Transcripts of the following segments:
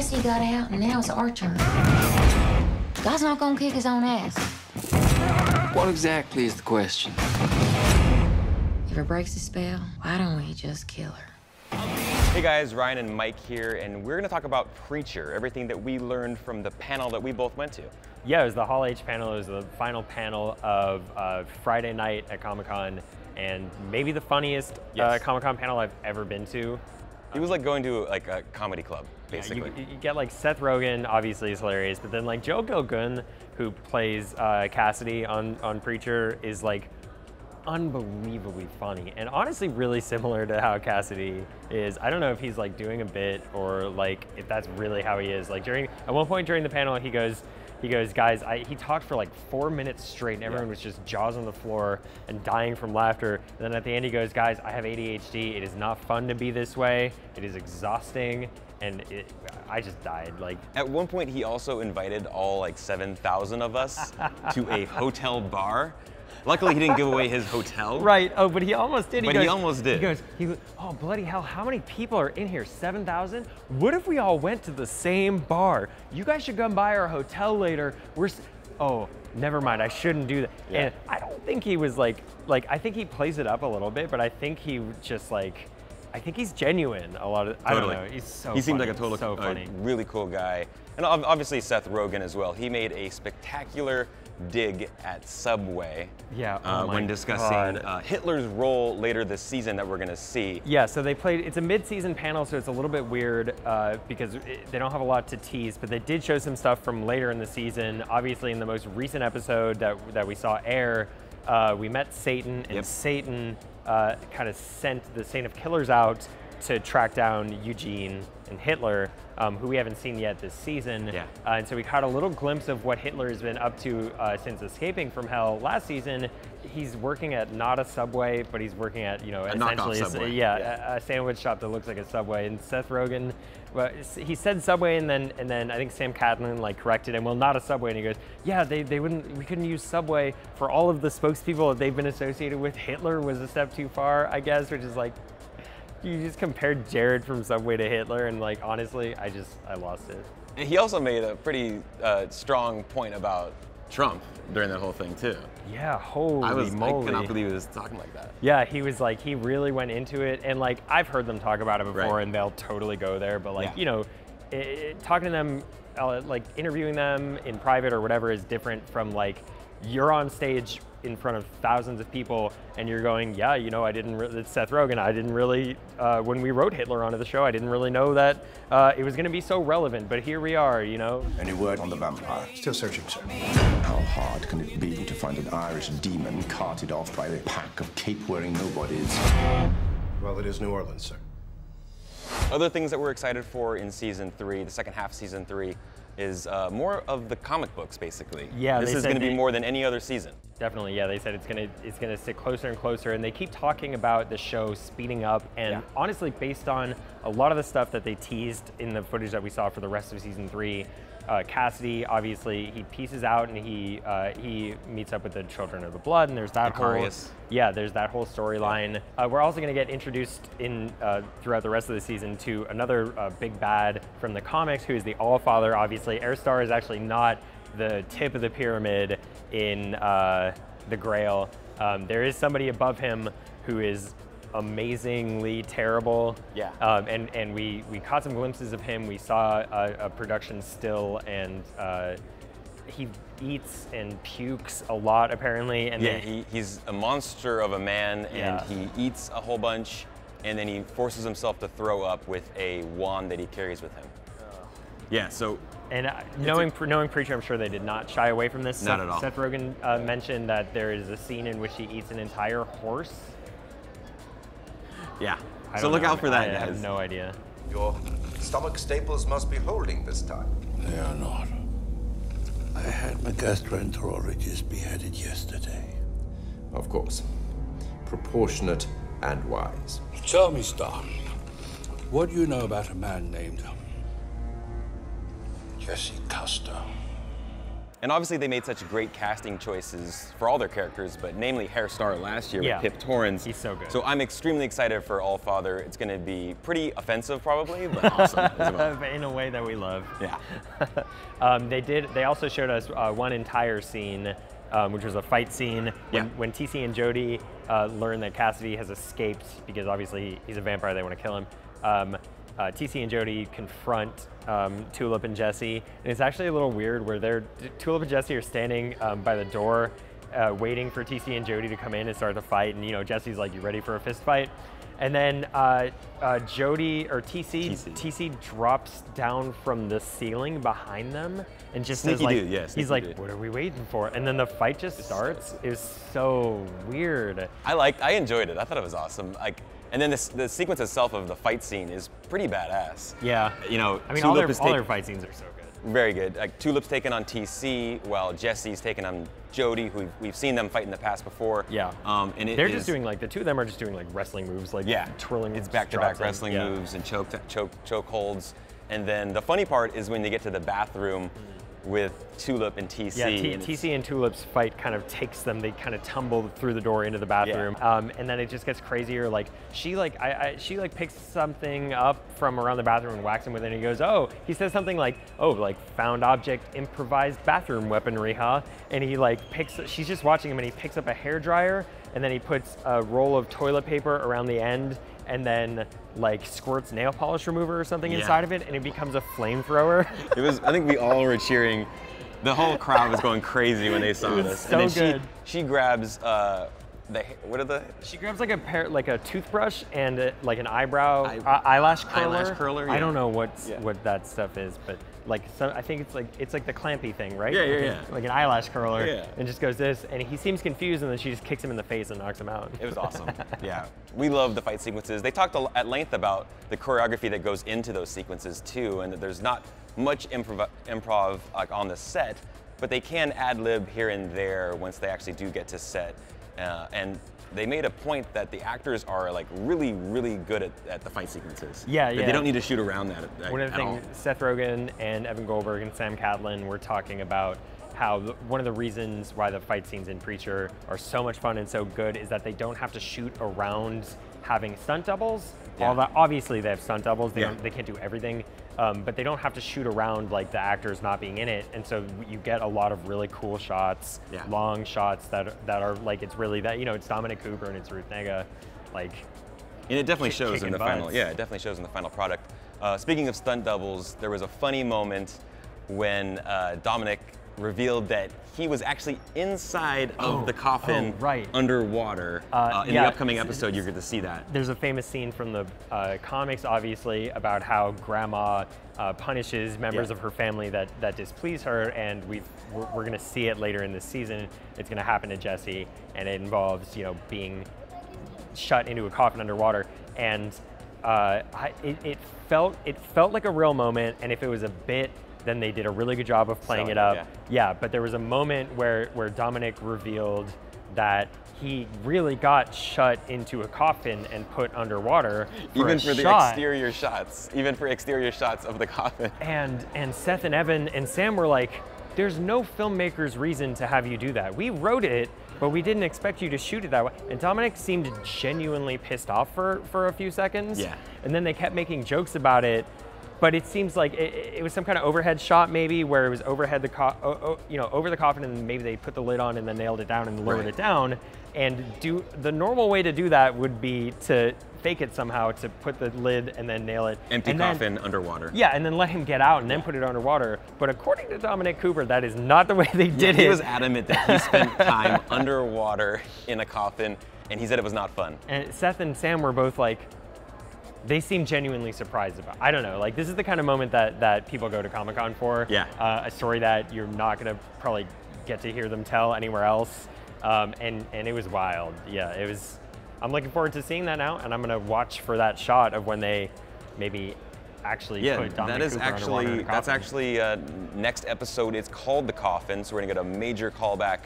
Jesse got out, and now it's our turn. God's not gonna kick his own ass. What exactly is the question? If it breaks the spell, why don't we just kill her? Hey guys, Ryan and Mike here, and we're gonna talk about Preacher, everything that we learned from the panel that we both went to. Yeah, it was the Hall H panel. It was the final panel of Friday night at Comic-Con, and maybe the funniest Comic-Con panel I've ever been to. It was like going to like a comedy club, basically. Yeah, you get like Seth Rogen, obviously is hilarious, but then like Joe Gilgun, who plays Cassidy on Preacher, is like unbelievably funny and honestly really similar to how Cassidy is. I don't know if he's like doing a bit or like if that's really how he is. Like at one point during the panel, he goes, guys, he talked for like 4 minutes straight and everyone was just jaws on the floor and dying from laughter. And then at the end he goes, guys, I have ADHD. It is not fun to be this way. It is exhausting. And I just died. Like, at one point he also invited all like 7,000 of us to a hotel bar. Luckily, he didn't give away his hotel. Right. Oh, but he almost did. He almost did. He goes, oh, bloody hell, how many people are in here? 7,000? What if we all went to the same bar? You guys should come by our hotel later. Oh, never mind, I shouldn't do that. Yeah. And I don't think he was like, I think he plays it up a little bit, but I think he just like, I think he's genuine a lot of, I don't know, he's so He seems funny. like a total, funny. really cool guy. And obviously Seth Rogen as well. He made a spectacular dig at Subway when discussing Hitler's role later this season that we're gonna see. Yeah, so it's a mid-season panel, so it's a little bit weird because they don't have a lot to tease, but they did show some stuff from later in the season. Obviously in the most recent episode that we saw air, we met Satan, and Satan kind of sent the Saint of Killers out to track down Eugene and Hitler, who we haven't seen yet this season. Yeah. And so we caught a little glimpse of what Hitler has been up to since escaping from hell last season. He's working at not a Subway, but he's working at, essentially a sandwich shop that looks like a Subway. And Seth Rogen, well, he said Subway, and then I think Sam Catlin like corrected him. Well, not a Subway, and he goes, yeah, we couldn't use Subway for all of the spokespeople that they've been associated with. Hitler was a step too far, I guess, which is like, you just compared Jared from Subway to Hitler, and like honestly, I lost it. And he also made a pretty strong point about Trump during that whole thing too. Yeah, holy moly. I cannot believe he was talking like that. Yeah, he was like, he really went into it, and like I've heard them talk about it before, and they'll totally go there, but like, talking to them, like interviewing them in private or whatever is different from like, you're on stage in front of thousands of people and you're going, yeah, it's Seth Rogen, I didn't really, when we wrote Hitler onto the show, I didn't really know that it was gonna be so relevant, but here we are, Any word on the vampire? Still searching, sir. How hard can it be to find an Irish demon carted off by a pack of cape-wearing nobodies? Well, it is New Orleans, sir. Other things that we're excited for in season 3, the second half of season 3, is more of the comic books, basically. Yeah, this is going to be more than any other season. Definitely, yeah. They said it's gonna stick closer and closer, and they keep talking about the show speeding up. And honestly, based on a lot of the stuff that they teased in the footage that we saw for the rest of season 3, Cassidy, obviously, he pieces out and he meets up with the Children of the Blood, and there's that there's that whole storyline. We're also going to get introduced in throughout the rest of the season to another big bad from the comics, who is the All-Father. Obviously, Airstar is actually not the tip of the pyramid in the Grail. There is somebody above him who is amazingly terrible. Yeah. And we caught some glimpses of him. We saw a production still, and he eats and pukes a lot apparently. And he's a monster of a man, and he eats a whole bunch, and then he forces himself to throw up with a wand that he carries with him. Yeah, so. And knowing Preacher, I'm sure they did not shy away from this. Not at all. Seth Rogen mentioned that there is a scene in which he eats an entire horse. Yeah, so look out for that, guys. I have no idea. Your stomach staples must be holding this time. They are not. I had my gastroenterologist beheaded yesterday. Of course. Proportionate and wise. Tell me, Star, what do you know about a man named Jesse Custer? And obviously they made such great casting choices for all their characters, but namely Hair Star last year with Pip Torrens. He's so good. So I'm extremely excited for Allfather. It's going to be pretty offensive probably, but awesome as well. In a way that we love. Yeah. They also showed us one entire scene, which was a fight scene when TC and Jody learn that Cassidy has escaped because obviously he's a vampire. They want to kill him. TC and Jody confront Tulip and Jesse, and it's actually a little weird where Tulip and Jesse are standing by the door waiting for TC and Jody to come in and start the fight, and Jesse's like, "You ready for a fist fight?" And then TC drops down from the ceiling behind them and just says like, he's like, "What are we waiting for?" And then the fight just starts. It was so weird. I enjoyed it. I thought it was awesome. And then the sequence itself of the fight scene is pretty badass. Yeah. I mean, all their fight scenes are so good. Very good. Like Tulip's taking on TC, while Jesse's taking on Jody, who we've seen them fight in the past before. Yeah. And they're just doing the two of them are just doing wrestling moves, twirling. It's back-to-back wrestling moves and choke holds. And then the funny part is when they get to the bathroom with Tulip and TC. Yeah, TC and Tulip's fight kind of takes them. They kind of tumble through the door into the bathroom, and then it just gets crazier. Like she picks something up from around the bathroom and whacks him with it. And he goes, "Oh," he says something like, "Oh, like found object, improvised bathroom weaponry, huh?" And he she's just watching him, and he picks up a hairdryer, and then he puts a roll of toilet paper around the end, and then squirts nail polish remover or something inside of it, and it becomes a flamethrower. I think we all were cheering. The whole crowd was going crazy when they saw this. So and then good. She grabs She grabs like a toothbrush and an eyelash curler. Eyelash curler. Yeah. I don't know what that stuff is, but I think it's like the clampy thing, right? Yeah. Like an eyelash curler, and just goes this, and he seems confused, and then she just kicks him in the face and knocks him out. It was awesome. Yeah, we love the fight sequences. They talked at length about the choreography that goes into those sequences too, and that there's not much improv on the set, but they can ad-lib here and there once they actually do get to set. And they made a point that the actors are really, really good at the fight sequences. Yeah. They don't need to shoot around that One of the things, Seth Rogen and Evan Goldberg and Sam Catlin were talking about how one of the reasons why the fight scenes in Preacher are so much fun and so good is that they don't have to shoot around having stunt doubles. Obviously they have stunt doubles, they can't do everything, but they don't have to shoot around the actors not being in it, and so you get a lot of really cool shots, long shots that are it's really that, it's Dominic Cooper and it's Ruth Negga, and it definitely shows in the final. Yeah, it definitely shows in the final product. Speaking of stunt doubles, there was a funny moment when Dominic revealed that he was actually inside of the coffin underwater. In the upcoming episode, you're going to see that. There's a famous scene from the comics, obviously, about how Grandma punishes members of her family that displease her, and we're going to see it later in this season. It's going to happen to Jesse, and it involves being shut into a coffin underwater. And it felt like a real moment, and if it was a bit, then they did a really good job of playing it up. Yeah, but there was a moment where Dominic revealed that he really got shut into a coffin and put underwater even for the exterior shots, even for exterior shots of the coffin. And Seth and Evan and Sam were like, "There's no filmmaker's reason to have you do that. We wrote it, but we didn't expect you to shoot it that way." And Dominic seemed genuinely pissed off for a few seconds. Yeah. And then they kept making jokes about it. But it seems like it was some kind of overhead shot, maybe, where it was overhead over the coffin, and maybe they put the lid on and then nailed it down and lowered it down. And the normal way to do that would be to fake it somehow, to put the lid and then nail it. Empty coffin underwater. Yeah, and then let him get out and then put it underwater. But according to Dominic Cooper, that is not the way they did it. He was adamant that he spent time underwater in a coffin, and he said it was not fun. And Seth and Sam were both like, they seem genuinely surprised about. I don't know, this is the kind of moment that people go to Comic-Con for. Yeah. A story that you're not gonna probably get to hear them tell anywhere else. And it was wild. Yeah, it was. I'm looking forward to seeing that now, and I'm gonna watch for that shot of when they maybe actually put Dominic Cooper underwater in a coffin. That's actually next episode. It's called The Coffin, so we're gonna get a major callback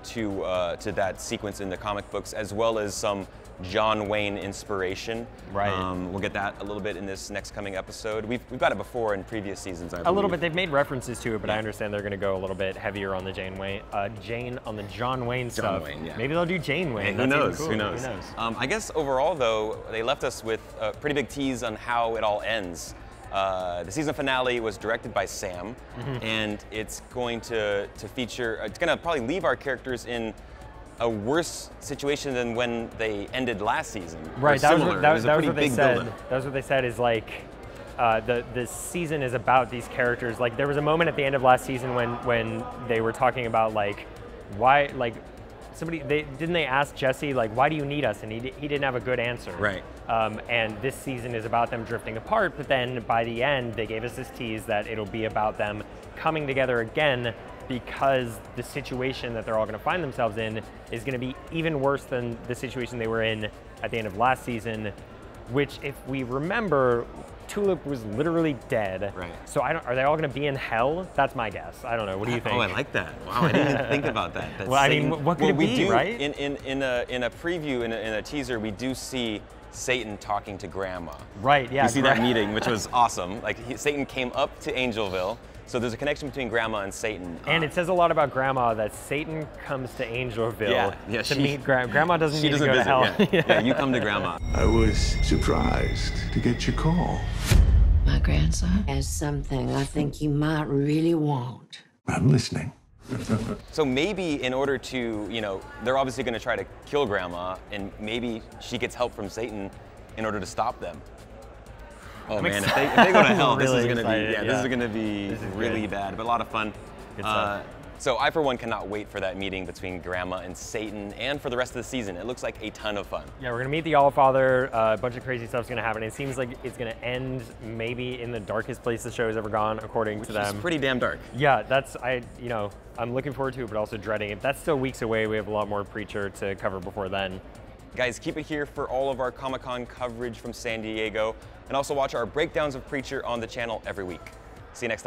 to that sequence in the comic books, as well as some John Wayne inspiration. Right. We'll get that a little bit in this next coming episode. We've got it before in previous seasons, I believe. A little bit. They've made references to it, but I understand they're going to go a little bit heavier on the John Wayne stuff. Wayne, yeah. Maybe they'll do Jane Wayne. Hey, who knows? Who knows? I guess overall, though, they left us with a pretty big tease on how it all ends. The season finale was directed by Sam, and it's going to feature. It's going to probably leave our characters in a worse situation than when they ended last season. Right, that was what they said. That was what they said is like, the season is about these characters. Like there was a moment at the end of last season when they were talking about like, why, like, didn't they ask Jesse like, why do you need us? And he didn't have a good answer. Right. And this season is about them drifting apart, but then by the end, they gave us this tease that it'll be about them coming together again, because the situation that they're all going to find themselves in is going to be even worse than the situation they were in at the end of last season, which, if we remember, Tulip was literally dead. Right. So are they all going to be in hell? That's my guess. I don't know. What do you think? Oh, I like that. Wow, I didn't even think about that. Well, I mean, what could it be, right? In a preview, in a teaser, we do see Satan talking to Grandma. Right, yeah. You see that meeting, which was awesome. Like, Satan came up to Angelville, so there's a connection between Grandma and Satan. And it says a lot about Grandma that Satan comes to Angelville to meet Grandma. Grandma doesn't need to go to hell. Yeah, you come to Grandma. I was surprised to get your call. My grandson has something I think you might really want. I'm listening. So maybe in order to, they're obviously going to try to kill Grandma, and maybe she gets help from Satan in order to stop them. Oh man, if they go to hell, really this is going to be this is going to be really good. bad, but a lot of fun. Good stuff. So I, for one, cannot wait for that meeting between Grandma and Satan, and for the rest of the season. It looks like a ton of fun. Yeah, we're gonna meet the Allfather. A bunch of crazy stuff's gonna happen. It seems like it's gonna end maybe in the darkest place the show has ever gone, according to them. It's pretty damn dark. Yeah, I'm looking forward to it, but also dreading it. That's still weeks away. We have a lot more Preacher to cover before then. Guys, keep it here for all of our Comic-Con coverage from San Diego, and also watch our breakdowns of Preacher on the channel every week. See you next time.